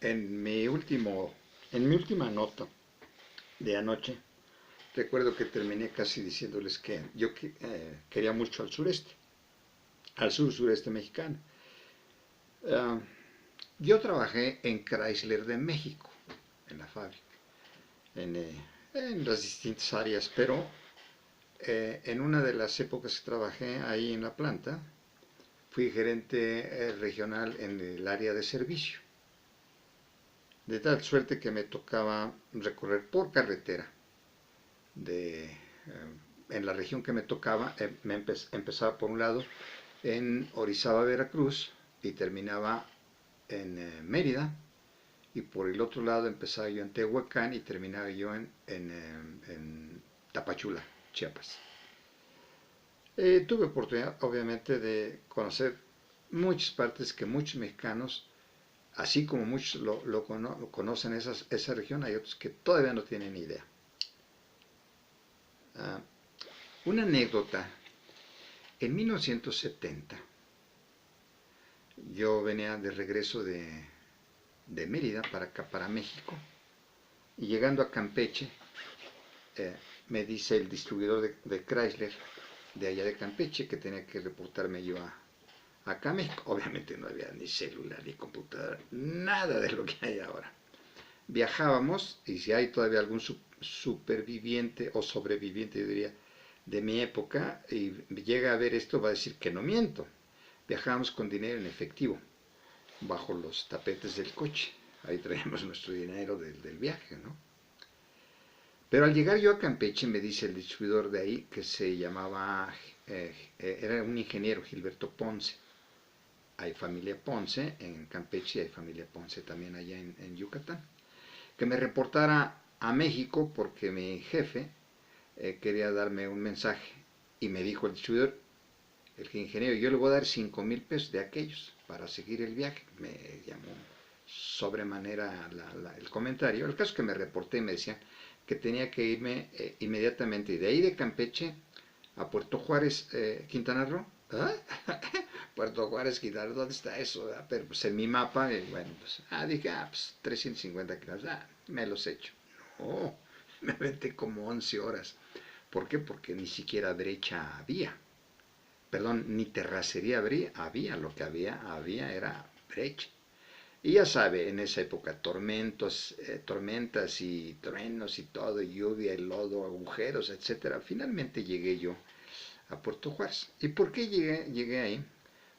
En mi última nota de anoche, recuerdo que terminé casi diciéndoles que yo quería mucho al sureste, al sur-sureste mexicano. Ah, yo trabajé en Chrysler de México, en la fábrica, en, eh, en las distintas áreas, pero en una de las épocas que trabajé ahí en la planta, fui gerente regional en el área de servicio. De tal suerte que me tocaba recorrer por carretera en la región que me tocaba. Empezaba por un lado en Orizaba, Veracruz, y terminaba en Mérida, y por el otro lado empezaba yo en Tehuacán y terminaba yo en Tapachula, Chiapas. Tuve oportunidad, obviamente, de conocer muchas partes que muchos mexicanos, así como muchos lo conocen esa región, hay otros que todavía no tienen ni idea. Uh, una anécdota, en 1970 yo venía de regreso de Mérida para acá, para México, y llegando a Campeche, me dice el distribuidor de Chrysler de allá de Campeche que tenía que reportarme yo acá a México. Obviamente no había ni celular ni computadora, nada de lo que hay ahora. Viajábamos, y si hay todavía algún superviviente o sobreviviente, yo diría, de mi época, y llega a ver esto, va a decir que no miento. Viajábamos con dinero en efectivo, bajo los tapetes del coche. Ahí traíamos nuestro dinero del viaje, ¿no? Pero al llegar yo a Campeche, me dice el distribuidor de ahí, que se llamaba, era un ingeniero, Gilberto Ponce. Hay familia Ponce en Campeche y hay familia Ponce también allá en Yucatán. Que me reportara a México porque mi jefe quería darme un mensaje, y me dijo el distribuidor, el ingeniero, yo le voy a dar 5,000 pesos de aquellos para seguir el viaje. Me llamó sobremanera el comentario. El caso es que me reporté y me decían que tenía que irme inmediatamente de ahí de Campeche a Puerto Juárez, Quintana Roo. ¿Ah? Puerto Juárez, Quintana Roo, ¿dónde está eso? Pero pues en mi mapa, bueno, pues, dije, pues 350 kilómetros, me los echo. No, me aventé como 11 horas. ¿Por qué? Porque ni siquiera brecha había. Perdón, ni terracería había, lo que había era brecha. Y ya sabe, en esa época, tormentas y truenos y todo, y lluvia, y lodo, agujeros, etcétera. Finalmente llegué yo a Puerto Juárez. ¿Y por qué llegué ahí?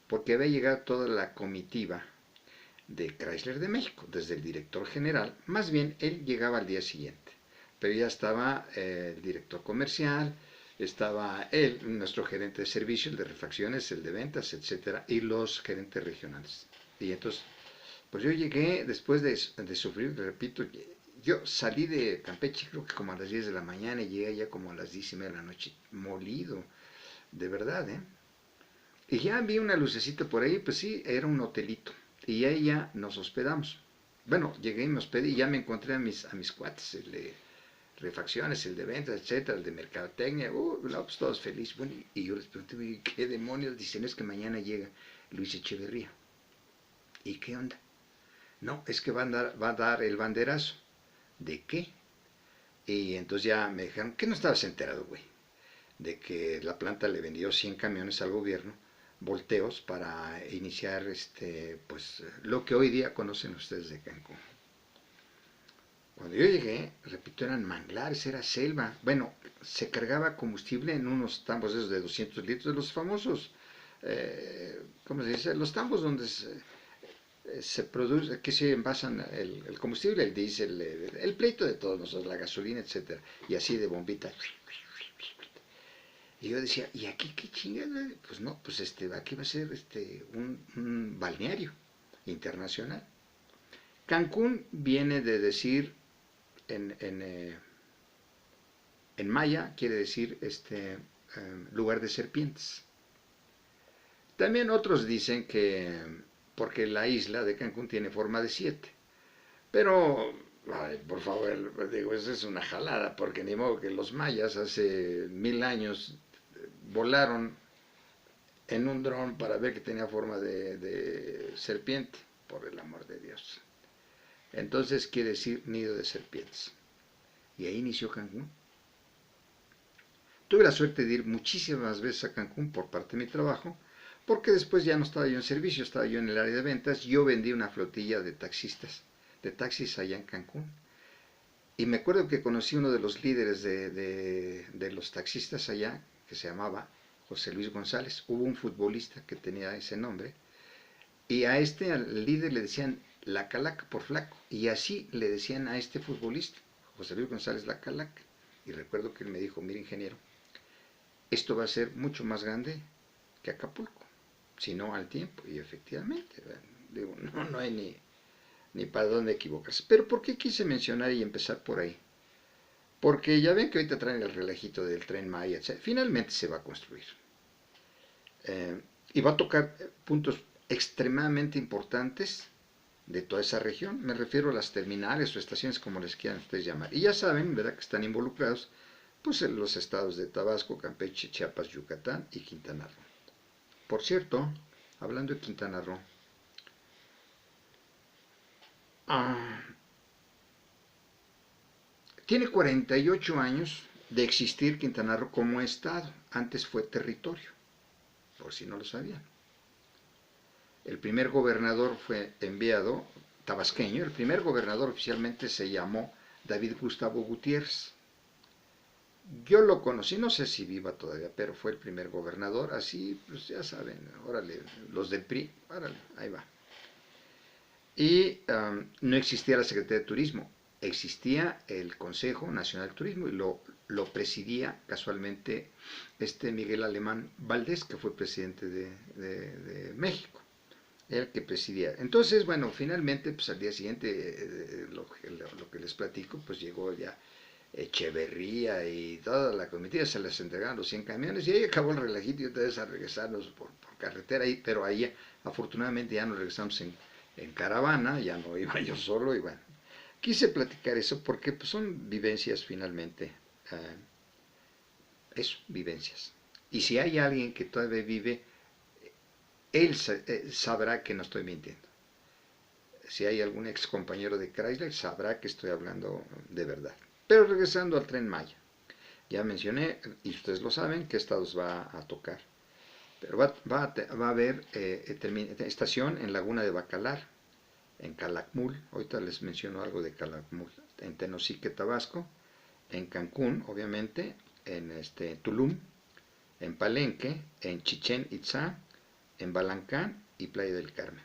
Porque había llegado toda la comitiva de Chrysler de México, desde el director general. Más bien, él llegaba al día siguiente, pero ya estaba el director comercial, estaba él, nuestro gerente de servicio, el de refacciones, el de ventas, etcétera, y los gerentes regionales. Y entonces, pues yo llegué después de sufrir, repito, yo salí de Campeche creo que como a las 10 de la mañana, y llegué ya como a las 10:30 de la noche, molido, de verdad, ¿eh? Y ya vi una lucecita por ahí, pues sí, era un hotelito. Y ahí ya nos hospedamos. Bueno, llegué y me hospedé y ya me encontré a mis cuates, el de refacciones, el de ventas, etcétera, el de mercadotecnia, no, pues todos felices. Bueno, y yo les pregunté, ¿qué demonios? Dicen, es que mañana llega Luis Echeverría. ¿Y qué onda? No, es que va a dar el banderazo. ¿De qué? Y entonces ya me dijeron, ¿qué no estabas enterado, güey? De que la planta le vendió 100 camiones al gobierno, volteos, para iniciar pues lo que hoy día conocen ustedes de Cancún. Cuando yo llegué, repito, eran manglares, era selva. Bueno, se cargaba combustible en unos tambos esos de 200 litros, de los famosos, ¿cómo se dice? Los tambos donde se produce, que se envasan el combustible, el diésel, el pleito de todos nosotros, la gasolina, etcétera, y así de bombita. Y yo decía, ¿y aquí qué chingada? Pues no, pues aquí va a ser un balneario internacional. Cancún viene de decir en maya, quiere decir lugar de serpientes. También otros dicen que porque la isla de Cancún tiene forma de 7. Pero, ay, por favor, digo, eso es una jalada, porque ni modo que los mayas hace 1000 años volaron en un dron para ver que tenía forma de serpiente, por el amor de Dios. Entonces quiere decir nido de serpientes. Y ahí inició Cancún. Tuve la suerte de ir muchísimas veces a Cancún por parte de mi trabajo, porque después ya no estaba yo en servicio, estaba yo en el área de ventas. Yo vendí una flotilla de taxistas, de taxis allá en Cancún. Y me acuerdo que conocí uno de los líderes de los taxistas allá, que se llamaba José Luis González. Hubo un futbolista que tenía ese nombre, y a este, al líder, le decían la Calaca por flaco, y así le decían a este futbolista, José Luis González la Calaca. Y recuerdo que él me dijo, mire ingeniero, esto va a ser mucho más grande que Acapulco, si no al tiempo. Y efectivamente, digo, no hay ni para dónde equivocarse. Pero ¿por qué quise mencionar y empezar por ahí? Porque ya ven que ahorita traen el relajito del Tren Maya, etc. Finalmente se va a construir. Y va a tocar puntos extremadamente importantes de toda esa región. Me refiero a las terminales o estaciones, como les quieran ustedes llamar. Y ya saben, ¿verdad?, que están involucrados pues en los estados de Tabasco, Campeche, Chiapas, Yucatán y Quintana Roo. Por cierto, hablando de Quintana Roo, ah, tiene 48 años de existir Quintana Roo como estado. Antes fue territorio, por si no lo sabían. El primer gobernador fue enviado, tabasqueño, el primer gobernador oficialmente se llamó David Gustavo Gutiérrez. Yo lo conocí, no sé si viva todavía, pero fue el primer gobernador, así, pues ya saben, órale, los del PRI, órale, ahí va. Y no existía la Secretaría de Turismo, existía el Consejo Nacional de Turismo y lo presidía casualmente este Miguel Alemán Valdés, que fue presidente de México, era el que presidía. Entonces, bueno, finalmente, pues al día siguiente, lo que les platico, pues llegó ya Echeverría y toda la comitiva, se les entregaron los 100 camiones y ahí acabó el relajito y otra vez a regresarnos por carretera, pero ahí afortunadamente ya nos regresamos en caravana, ya no iba yo solo y bueno, quise platicar eso porque pues, son vivencias finalmente, eso, vivencias. Y si hay alguien que todavía vive, él sabrá que no estoy mintiendo. Si hay algún ex compañero de Chrysler, sabrá que estoy hablando de verdad. Pero regresando al Tren Maya, ya mencioné, y ustedes lo saben, qué estados va a tocar. Pero va a haber estación en Laguna de Bacalar, en Calakmul, ahorita les menciono algo de Calakmul, en Tenosique, Tabasco, en Cancún, obviamente, en Tulum, en Palenque, en Chichén Itzá, en Balancán y Playa del Carmen.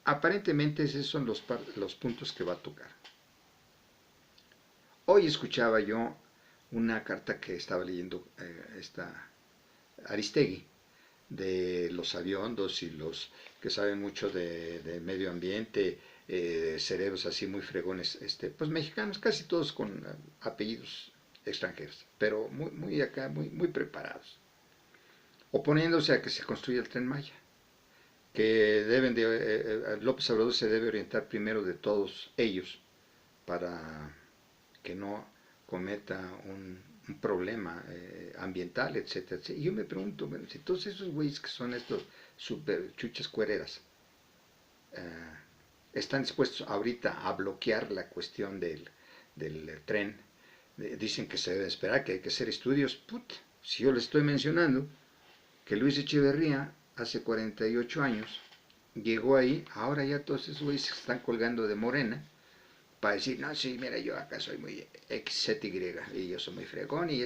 Aparentemente esos son los puntos que va a tocar. Hoy escuchaba yo una carta que estaba leyendo esta Aristegui, de los aviondos y los que saben mucho de medio ambiente, cerebros así muy fregones, pues mexicanos, casi todos con apellidos extranjeros, pero muy acá, muy preparados, oponiéndose a que se construya el Tren Maya, que López Obrador se debe orientar primero de todos ellos para que no cometa un problema ambiental, etcétera, etcétera. Y yo me pregunto, bueno, si todos esos güeyes que son estos super chuchas cuereras están dispuestos ahorita a bloquear la cuestión del tren, dicen que se debe esperar, que hay que hacer estudios, si yo les estoy mencionando que Luis Echeverría hace 48 años llegó ahí, ahora ya todos esos güeyes se están colgando de Morena, para decir, no, sí, mira, yo acá soy muy XZY y yo soy muy fregón y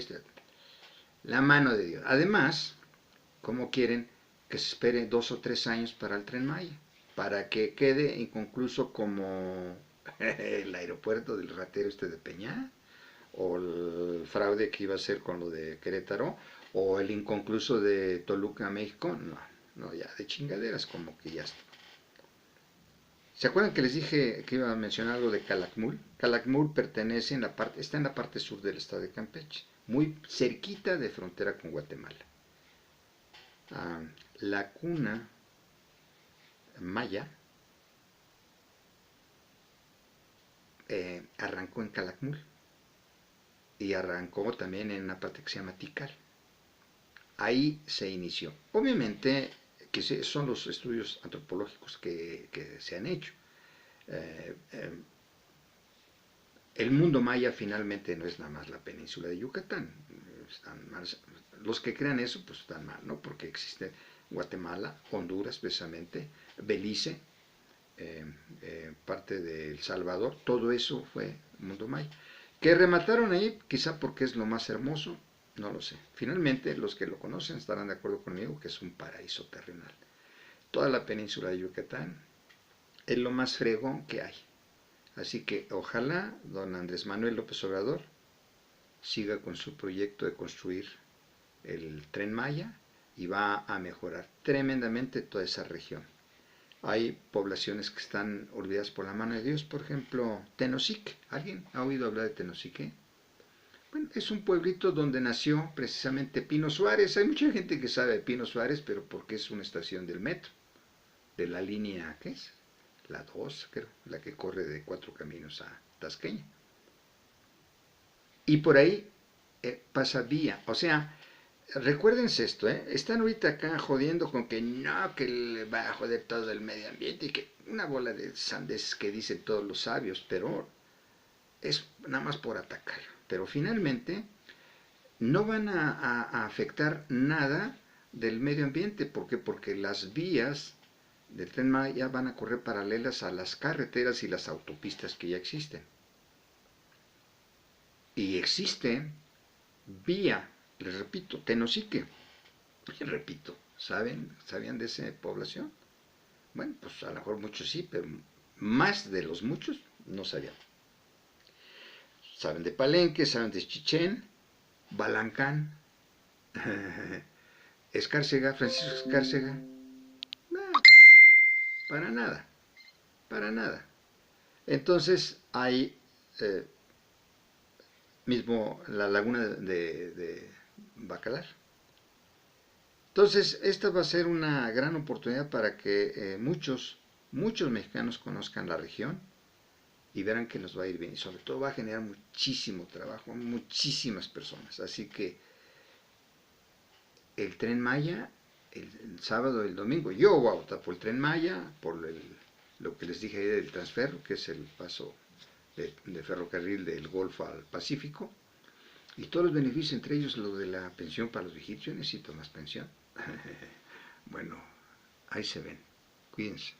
la mano de Dios. Además, ¿cómo quieren que se espere 2 o 3 años para el Tren Maya? Para que quede inconcluso como el aeropuerto del ratero de Peña, o el fraude que iba a ser con lo de Querétaro, o el inconcluso de Toluca, México. No, ya de chingaderas, como que ya está. ¿Se acuerdan que les dije que iba a mencionar algo de Calakmul? Calakmul está en la parte sur del estado de Campeche, muy cerquita de frontera con Guatemala. La cuna maya arrancó en Calakmul y arrancó también en una parte que se llama Tikal. Ahí se inició. Obviamente que son los estudios antropológicos que se han hecho. el mundo maya finalmente no es nada más la península de Yucatán. Están más, los que crean eso, pues están mal, ¿no? Porque existe Guatemala, Honduras, precisamente, Belice, parte de El Salvador, todo eso fue mundo maya. Que remataron ahí, quizá porque es lo más hermoso, no lo sé. Finalmente, los que lo conocen estarán de acuerdo conmigo que es un paraíso terrenal. Toda la península de Yucatán es lo más fregón que hay. Así que ojalá don Andrés Manuel López Obrador siga con su proyecto de construir el Tren Maya y va a mejorar tremendamente toda esa región. Hay poblaciones que están olvidadas por la mano de Dios, por ejemplo, Tenosique. ¿Alguien ha oído hablar de Tenosique? Bueno, es un pueblito donde nació precisamente Pino Suárez. Hay mucha gente que sabe de Pino Suárez, pero porque es una estación del metro, de la línea, ¿qué es? La 2, creo, la que corre de Cuatro Caminos a Tasqueña. Y por ahí pasa vía. O sea, recuérdense esto, ¿eh? Están ahorita acá jodiendo con que no, que le va a joder todo el medio ambiente y que una bola de sandes que dicen todos los sabios, pero es nada más por atacar. Pero finalmente no van a afectar nada del medio ambiente. ¿Por qué? Porque las vías del Tren Maya van a correr paralelas a las carreteras y las autopistas que ya existen. Y existe vía, les repito, Tenosique. Y repito, ¿sabían de esa población? Bueno, pues a lo mejor muchos sí, pero más de los muchos no sabían. Saben de Palenque, saben de Chichén, Balancán, Escárcega, Francisco Escárcega. Nah, para nada, para nada. Entonces hay mismo la laguna de Bacalar. Entonces, esta va a ser una gran oportunidad para que muchos mexicanos conozcan la región y verán que nos va a ir bien. Y sobre todo va a generar muchísimo trabajo, muchísimas personas. Así que el Tren Maya, el sábado y el domingo, yo voy a votar por el Tren Maya, por lo que les dije ahí del transfer, que es el paso de ferrocarril del Golfo al Pacífico. Y todos los beneficios, entre ellos lo de la pensión para los viejitos. Yo necesito más pensión. Bueno, ahí se ven. Cuídense.